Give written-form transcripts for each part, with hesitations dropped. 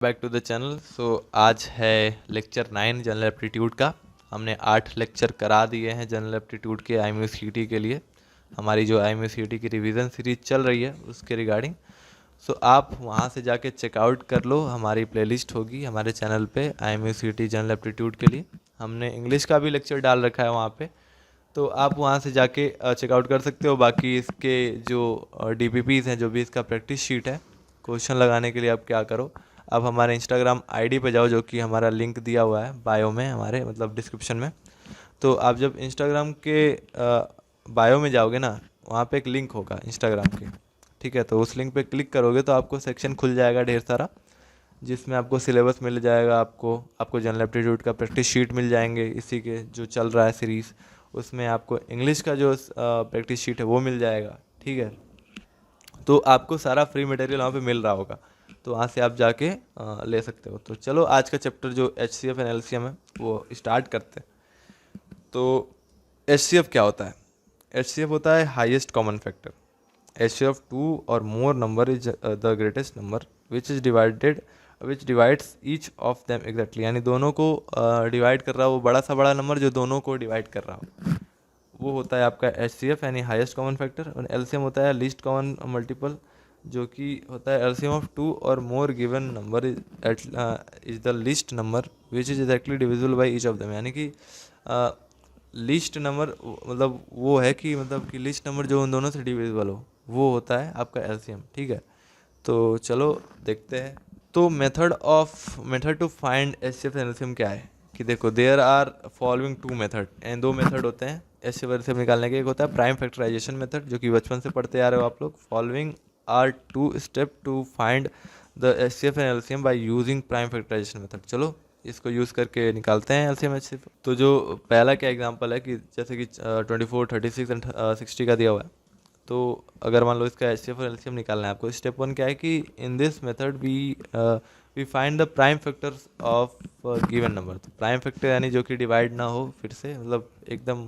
Back to the channel. आज है lecture 9 general aptitude का। हमने 8 लेक्चर करा दिए हैं जनरल एप्टीट्यूड के IMUCT के लिए। हमारी जो IMUCT की रिवीजन सीरीज चल रही है उसके रिगार्डिंग। आप वहाँ से जाके चेकआउट कर लो, हमारी प्लेलिस्ट होगी हमारे चैनल पे IMUCT जनरल एप्टीट्यूड के लिए। हमने इंग्लिश का भी लेक्चर डाल रखा है वहाँ पे, तो आप वहाँ से जाके चेकआउट कर सकते हो। बाकी इसके जो DPPs हैं, जो भी इसका प्रैक्टिस शीट है क्वेश्चन लगाने के लिए, आप क्या करो, आप हमारे इंस्टाग्राम ID पे जाओ, जो कि हमारा लिंक दिया हुआ है बायो में, हमारे मतलब डिस्क्रिप्शन में। तो आप जब इंस्टाग्राम के बायो में जाओगे ना, वहाँ पे एक लिंक होगा इंस्टाग्राम के, ठीक है। तो उस लिंक पे क्लिक करोगे तो आपको सेक्शन खुल जाएगा ढेर सारा, जिसमें आपको सिलेबस मिल जाएगा, आपको जनरल एप्टीट्यूड का प्रैक्टिस शीट मिल जाएंगे इसी के जो चल रहा है सीरीज़। उसमें आपको इंग्लिश का जो प्रैक्टिस शीट है वो मिल जाएगा, ठीक है। तो आपको सारा फ्री मटेरियल वहाँ पे मिल रहा होगा, तो वहाँ से आप जाके ले सकते हो। तो चलो आज का चैप्टर जो HCF एंड LCM है वो स्टार्ट करते हैं। तो HCF क्या होता है? HCF होता है हाईएस्ट कॉमन फैक्टर। HCF 2 और मोर number is the greatest number which divides each of them exactly, यानी दोनों को डिवाइड कर रहा हो, वो बड़ा सा बड़ा नंबर जो दोनों को डिवाइड कर रहा हो, वो होता है आपका HCF यानी हाईएस्ट कॉमन फैक्टर। और LCM होता है लीस्ट कॉमन मल्टीपल, जो कि होता है LCM ऑफ 2 और more given number is the least number which is exactly divisible by each of them, यानी कि लीस्ट नंबर मतलब वो है कि मतलब कि लीस्ट नंबर जो उन दोनों से डिविजिबल हो, वो होता है आपका LCM, ठीक है। तो चलो देखते हैं। तो method to find HCF and LCM क्या है कि देखो, there are following 2 method, and 2 method होते हैं HCF LCM निकालने के। एक होता है प्राइम फैक्टराइजेशन मेथड, जो कि बचपन से पढ़ते आ रहे हो आप लोग। Following are 2 step to find the HCF and LCM by using prime factorization method. चलो इसको यूज़ करके निकालते हैं LCM HCF। तो जो पहला क्या एग्जांपल है कि जैसे कि 24, 36 एंड 60 का दिया हुआ है। तो अगर मान लो इसका HCF और LCM निकालना है आपको, स्टेप 1 क्या है कि in this method we find the prime factors of given number. तो प्राइम फैक्टर यानी जो कि डिवाइड ना हो फिर से, मतलब एकदम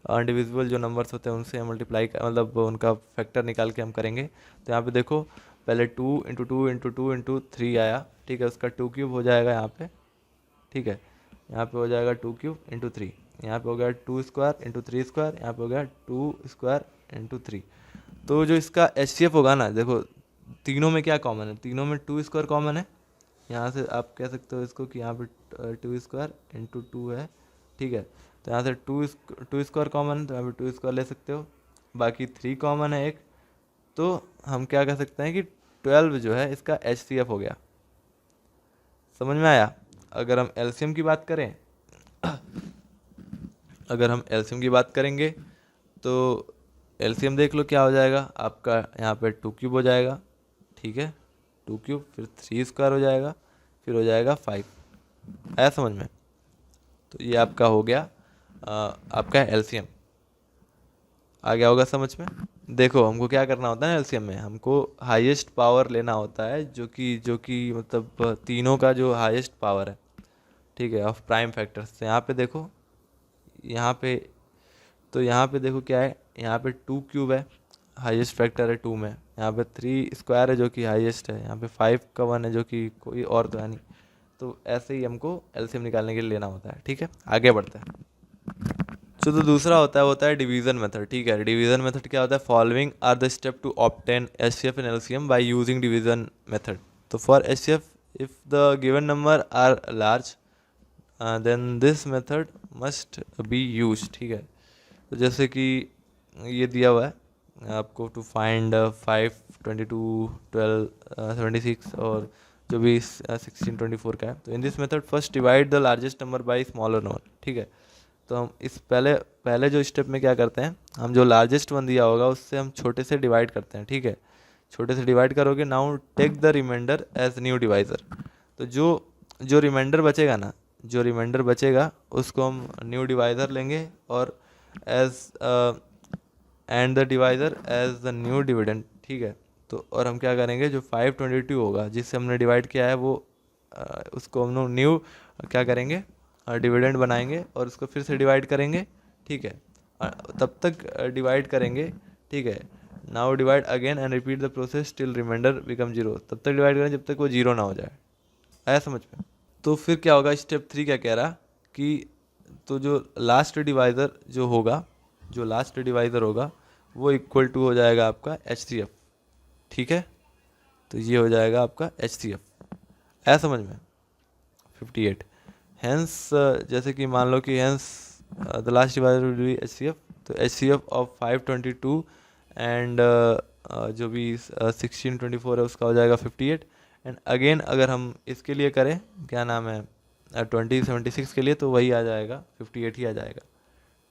अनडिविजिबल जो नंबर्स होते हैं उनसे मल्टीप्लाई, मतलब उनका फैक्टर निकाल के हम करेंगे। तो यहाँ पे देखो, पहले 2 इंटू 2 इंटू 2 इंटू 3 आया, ठीक है। उसका 2 क्यूब हो जाएगा यहाँ पे, ठीक है। यहाँ पे हो जाएगा 2 क्यूब इंटू 3, यहाँ पे हो गया 2 स्क्वायर इंटू 3 स्क्वायर, यहाँ पे हो गया 2 स्क्वायर इंटू 3। तो जो इसका HCF होगा ना, देखो तीनों में क्या कॉमन है, तीनों में 2 स्क्वायर कॉमन है। यहाँ से आप कह सकते हो इसको कि यहाँ पे 2 स्क्वायर इंटू 2 है, ठीक है। तो यहाँ से 2 स्क्वायर कॉमन है, तो यहाँ पे 2 स्क्वायर ले सकते हो। बाकी 3 कॉमन है एक, तो हम क्या कह सकते हैं कि 12 जो है इसका HCF हो गया। समझ में आया? अगर हम LCM की बात करें, अगर हम LCM की बात करेंगे तो LCM देख लो क्या हो जाएगा आपका। यहाँ पे 2 क्यूब हो जाएगा, ठीक है। 2 क्यूब, फिर 3 स्क्वायर हो जाएगा, फिर हो जाएगा 5। आया समझ में? तो ये आपका हो गया आपका LCM। आ गया होगा समझ में? देखो हमको क्या करना होता है ना, LCM में हमको हाईएस्ट पावर लेना होता है, जो कि मतलब तीनों का जो हाईएस्ट पावर है, ठीक है, ऑफ प्राइम फैक्टर्स। यहाँ पे देखो, यहाँ पे तो यहाँ पे देखो क्या है, यहाँ पे 2 क्यूब है, हाईएस्ट फैक्टर है 2 में। यहाँ पे 3 स्क्वायर है जो कि हाईएस्ट है। यहाँ पे 5 का 1 है जो कि कोई और तो है नहीं। तो ऐसे ही हमको LCM निकालने के लिए लेना होता है, ठीक है। आगे बढ़ते हैं। तो दूसरा होता है डिवीजन मेथड, ठीक है। डिवीजन मेथड क्या होता है? Following are the step to obtain HCF and LCM by using division method. तो for HCF, if the given number are large then this method must be use, ठीक है। तो जैसे कि ये दिया हुआ है आपको, टू फाइंड 5, 22, 12, 76 और जो भी 16, 24 का है। तो इन this method first divide the largest number by smaller number, ठीक है। तो हम इस पहले पहले जो स्टेप में क्या करते हैं, हम जो लार्जेस्ट वन दिया होगा उससे हम छोटे से डिवाइड करते हैं, ठीक है। छोटे से डिवाइड करोगे, now take the remainder as new divisor. तो जो जो रिमाइंडर बचेगा ना, जो रिमाइंडर बचेगा उसको हम न्यू डिवाइजर लेंगे, और as and the divisor as the new dividend, ठीक है। तो और हम क्या करेंगे, जो 522 होगा जिससे हमने डिवाइड किया है वो उसको हम लोग न्यू क्या करेंगे, डिविडेंड बनाएंगे और उसको फिर से डिवाइड करेंगे, ठीक है। तब तक डिवाइड करेंगे, ठीक है। Now divide again and repeat the process till remainder become 0। तब तक डिवाइड करें जब तक वो 0 ना हो जाए। आया समझ में? तो फिर क्या होगा, स्टेप 3 क्या कह रहा कि तो जो लास्ट डिवाइज़र जो होगा, जो लास्ट डिवाइज़र होगा वो इक्वल टू हो जाएगा आपका HCF, ठीक है। तो ये हो जाएगा आपका HCF, आया समझ में? 58 हेंस, जैसे कि मान लो कि hence the last divisor will be HCF, तो HCF ऑफ 522 एंड जो भी 1624 है उसका हो जाएगा 58। एंड अगेन अगर हम इसके लिए करें, क्या नाम है, 2076 के लिए, तो वही आ जाएगा 58 ही आ जाएगा,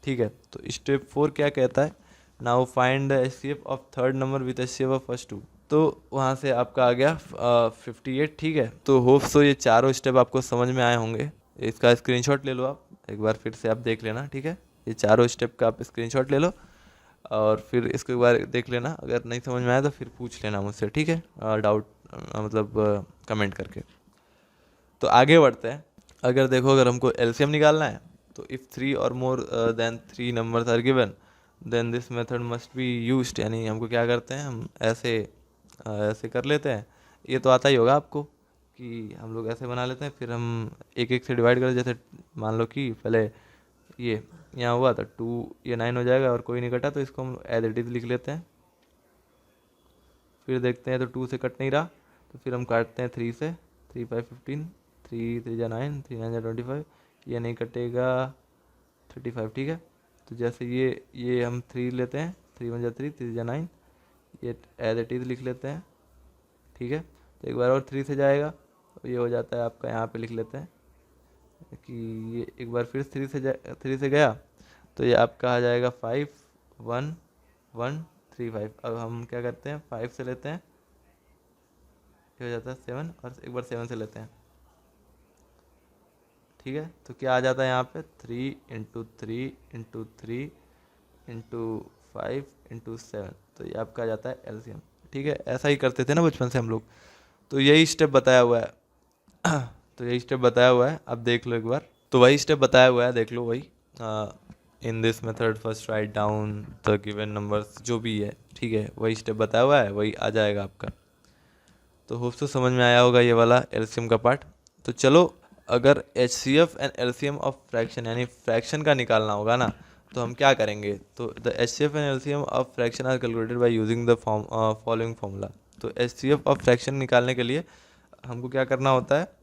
ठीक है। तो स्टेप 4 क्या कहता है, now find the HCF of third number with HCF of first two. तो वहाँ से आपका आ गया 58, ठीक है। तो होप्स तो ये चारों स्टेप आपको समझ में आए होंगे। इसका स्क्रीनशॉट ले लो आप, एक बार फिर से आप देख लेना, ठीक है। ये चारों स्टेप का आप स्क्रीनशॉट ले लो और फिर इसको एक बार देख लेना। अगर नहीं समझ में आया तो फिर पूछ लेना मुझसे, ठीक है, डाउट मतलब कमेंट करके। तो आगे बढ़ते हैं। अगर देखो, अगर हमको LCM निकालना है तो if 3 or more than 3 numbers are given then this method must be used. यानी हमको क्या करते हैं, हम ऐसे कर लेते हैं। ये तो आता ही होगा आपको कि हम लोग ऐसे बना लेते हैं, फिर हम एक एक से डिवाइड करें। जैसे मान लो कि पहले ये यहाँ हुआ था 2, ये 9 हो जाएगा और कोई नहीं कटा, तो इसको हम एज इट इज़ लिख लेते हैं। फिर देखते हैं तो 2 से कट नहीं रहा, तो फिर हम काटते हैं 3 से। 3 5 15, 3 3 जा 9, 3 9 जा 25, ये नहीं कटेगा 35, ठीक है। तो जैसे ये हम 3 लेते हैं, 3 1 जा 3, 3 जा 9, ये एज इट इज़ लिख लेते हैं, ठीक है। तो एक बार और 3 से जाएगा, तो ये हो जाता है आपका, यहाँ पे लिख लेते हैं कि ये एक बार फिर 3 से गया, तो ये आपका आ जाएगा 5 1 1 3 5। अब हम क्या करते हैं, 5 से लेते हैं, ये हो जाता है 7, और एक बार 7 से लेते हैं, ठीक है। तो क्या आ जाता है यहाँ पे, 3 इंटू 3 इंटू 3 इंटू 5 इंटू 7। तो ये आपका आ जाता है LCM, ठीक है। ऐसा ही करते थे ना बचपन से हम लोग। तो यही स्टेप बताया हुआ है तो यही स्टेप बताया हुआ है, अब देख लो एक बार। तो वही स्टेप बताया हुआ है, देख लो वही। इन this method first write down the given numbers, जो भी है, ठीक है, वही स्टेप बताया हुआ है, वही आ जाएगा आपका। तो होप्स तो समझ में आया होगा ये वाला LCM का पार्ट। तो चलो, अगर HCF and LCM of fraction, यानी फ्रैक्शन का निकालना होगा ना, तो हम क्या करेंगे, तो the HCF and LCM of fraction are calculated by using the following formula. तो HCF ऑफ फ्रैक्शन निकालने के लिए हमको क्या करना होता है,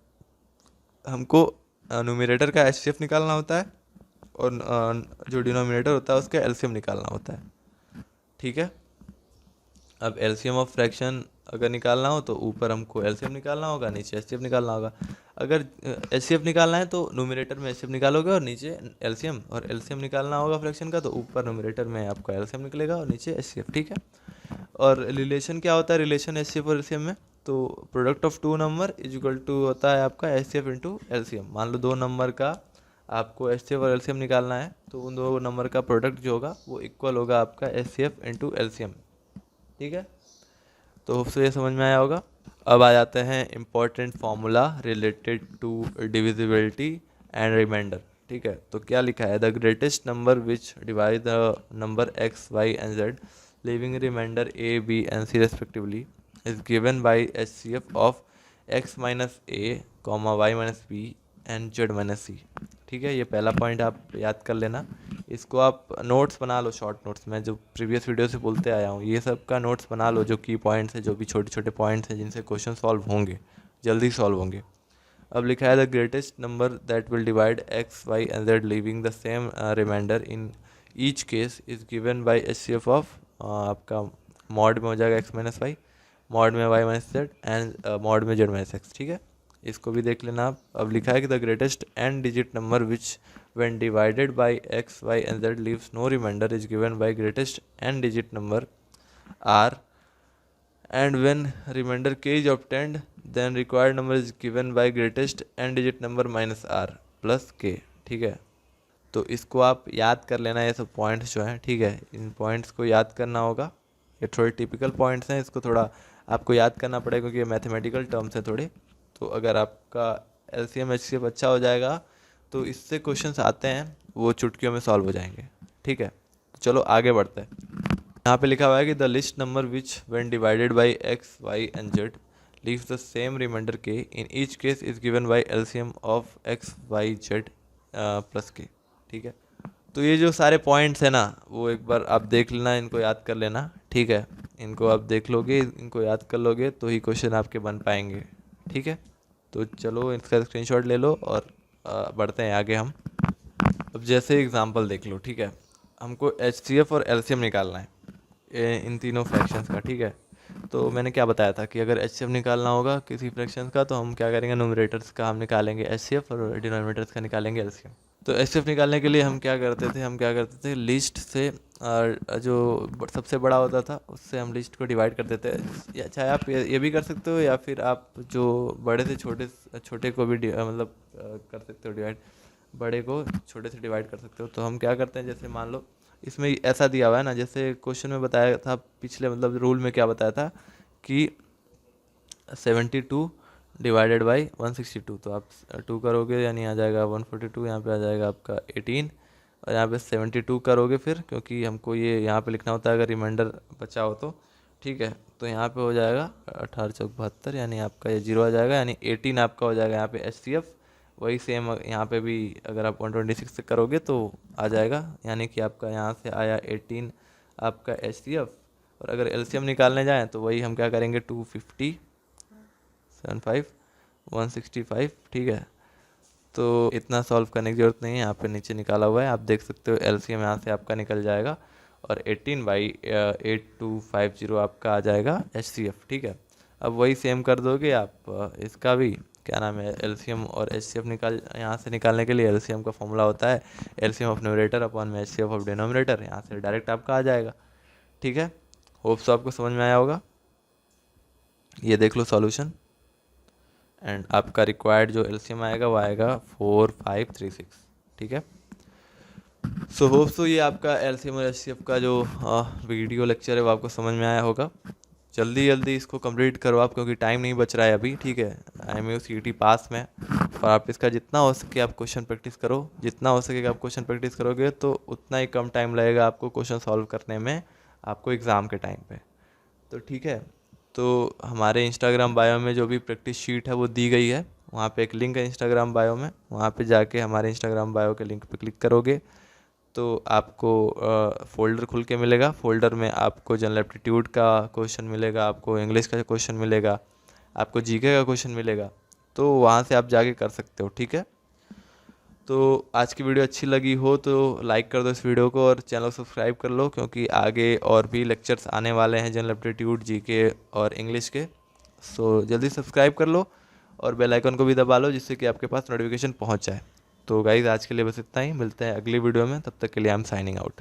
हमको न्यूमरेटर का HCF निकालना होता है और जो डिनोमिनेटर होता है उसका LCM निकालना होता है, ठीक है। अब LCM ऑफ फ्रैक्शन अगर निकालना हो तो ऊपर हमको LCM निकालना होगा, नीचे HCF निकालना होगा। अगर HCF निकालना है तो न्यूमरेटर में HCF निकालोगे और नीचे LCM, और LCM निकालना होगा फ्रैक्शन का तो ऊपर न्यूमरेटर में आपका LCM निकलेगा और नीचे HCF, ठीक है। और रिलेशन क्या होता है, रिलेशन HCF और LCM में, तो product of 2 number is equal to होता है आपका HCF इंटू LCM। मान लो 2 नंबर का आपको HCF और LCM निकालना है, तो उन 2 नंबर का प्रोडक्ट जो होगा वो इक्वल होगा आपका HCF इंटू LCM, ठीक है। तो होप से ये समझ में आया होगा। अब आ जाते हैं important formula related to divisibility and remainder, ठीक है। तो क्या लिखा है, the greatest number which divide the number x, y and z leaving remainder a, b and c respectively is given by HCF of x minus a, y minus b and z minus c, ठीक है। ये पहला point आप याद कर लेना। इसको आप नोट्स बना लो, शॉर्ट नोट्स, मैं जो प्रीवियस वीडियो से बोलते आया हूँ ये सब का नोट्स बना लो, जो की पॉइंट्स हैं, जो भी छोटे छोटे पॉइंट्स हैं जिनसे क्वेश्चन सॉल्व होंगे, जल्दी सॉल्व होंगे। अब लिखा है the greatest number that will divide x, y and z leaving the same remainder in each case is given by HCF of, आपका मॉड में हो जाएगा x माइनस वाई, मॉड में y minus Z and mod में z minus X, ठीक है। इसको भी देख लेना आप। अब लिखा है कि the greatest and digit number which when divided by x, y and z leaves no remainder is given by greatest and digit number r, and when remainder k is obtained then required number is given by greatest and digit number minus r plus k, ठीक है। तो इसको आप याद कर लेना, ये सब पॉइंट्स जो हैं, ठीक है, इन पॉइंट्स को याद करना होगा। ये थोड़े टिपिकल पॉइंट्स हैं, इसको थोड़ा आपको याद करना पड़ेगा क्योंकि ये मैथमेटिकल टर्म्स हैं थोड़े। तो अगर आपका LCM HCF अच्छा हो जाएगा तो इससे क्वेश्चंस आते हैं वो चुटकियों में सॉल्व हो जाएंगे, ठीक है। चलो आगे बढ़ते हैं। यहाँ पे लिखा हुआ है कि the list number which when divided by x, y and z leaves the same remainder k in each case is given by LCM of x y z plus k। ठीक है, तो ये जो सारे पॉइंट्स है ना वो एक बार आप देख लेना, इनको याद कर लेना। ठीक है, इनको आप देख लोगे, इनको याद कर लोगे तो ही क्वेश्चन आपके बन पाएंगे। ठीक है, तो चलो इसका स्क्रीनशॉट ले लो और बढ़ते हैं आगे हम। अब जैसे एग्जांपल देख लो। ठीक है, हमको HCF और LCM निकालना है इन तीनों फ्रैक्शंस का। ठीक है, तो मैंने क्या बताया था कि अगर HCF निकालना होगा किसी फ्रैक्शंस का तो हम क्या करेंगे, न्यूमरेटर्स का हम निकालेंगे HCF और डिनोमिनेटर्स का निकालेंगे LCM। तो HCF निकालने के लिए हम क्या करते थे लिस्ट से जो सबसे बड़ा होता था उससे हम लिस्ट को डिवाइड कर देते हैं। या चाहे आप ये भी कर सकते हो या फिर आप जो बड़े से छोटे को भी मतलब कर सकते हो डिवाइड, बड़े को छोटे से डिवाइड कर सकते हो। तो हम क्या करते हैं, जैसे मान लो इसमें ऐसा दिया हुआ है ना, जैसे क्वेश्चन में बताया था पिछले मतलब रूल में क्या बताया था कि 72 डिवाइडेड बाई 162, तो आप 2 करोगे यानी आ जाएगा 142, यहाँ पे आ जाएगा आपका 18 और यहाँ पे 72 करोगे फिर, क्योंकि हमको ये यहाँ पे लिखना होता है अगर रिमाइंडर बचा हो तो। ठीक है, तो यहाँ पे हो जाएगा 18 चौक 72 यानी आपका ये 0 आ जाएगा, यानी 18 आपका हो जाएगा यहाँ पे HCF। वही सेम यहाँ पे भी अगर आप 126 से करोगे तो आ जाएगा, यानी कि आपका यहाँ से आया 18 आपका HCF। और अगर LCM निकालने जाएँ तो वही हम क्या करेंगे 250 75 165। ठीक है, तो इतना सॉल्व करने की ज़रूरत नहीं है, यहाँ पे नीचे निकाला हुआ है आप देख सकते हो। LCM यहाँ से आपका निकल जाएगा और 18/8250 आपका आ जाएगा HCF। ठीक है, अब वही सेम कर दोगे आप इसका भी क्या नाम है LCM और HCF यहाँ से निकालने के लिए LCM का फॉर्मूला होता है LCM ऑफ न्यूमरेटर अपॉन में HCF ऑफ डिनोमिनेटर, यहाँ से डायरेक्ट आपका आ जाएगा। ठीक है, होप सो आपको समझ में आया होगा। ये देख लो सॉल्यूशन, एंड आपका रिक्वायर्ड जो LCM आएगा वो आएगा 4536। ठीक है, सो होप सो ये आपका LCM और HCF का जो वीडियो लेक्चर है वो आपको समझ में आया होगा। जल्दी जल्दी इसको कंप्लीट करो आप, क्योंकि टाइम नहीं बच रहा है अभी। ठीक है, IMU CET पास में, और आप इसका जितना हो सके आप क्वेश्चन प्रैक्टिस करो, जितना हो सके आप क्वेश्चन प्रैक्टिस करोगे तो उतना ही कम टाइम लगेगा आपको क्वेश्चन सॉल्व करने में आपको एग्ज़ाम के टाइम पे। तो ठीक है, तो हमारे इंस्टाग्राम बायो में जो भी प्रैक्टिस शीट है वो दी गई है, वहाँ पे एक लिंक है इंस्टाग्राम बायो में, वहाँ पे जाके हमारे इंस्टाग्राम बायो के लिंक पे क्लिक करोगे तो आपको फ़ोल्डर खुल के मिलेगा। फ़ोल्डर में आपको जनरल एप्टीट्यूड का क्वेश्चन मिलेगा, आपको इंग्लिश का क्वेश्चन मिलेगा, आपको जीके का क्वेश्चन मिलेगा, तो वहाँ से आप जाके कर सकते हो। ठीक है, तो आज की वीडियो अच्छी लगी हो तो लाइक कर दो इस वीडियो को और चैनल सब्सक्राइब कर लो, क्योंकि आगे और भी लेक्चर्स आने वाले हैं जनरल एप्टीट्यूड जीके और इंग्लिश के। सो जल्दी सब्सक्राइब कर लो और बेल आइकन को भी दबा लो जिससे कि आपके पास नोटिफिकेशन पहुंच जाए। तो गाइज़ आज के लिए बस इतना ही, मिलते हैं अगली वीडियो में, तब तक के लिए आई एम साइनिंग आउट।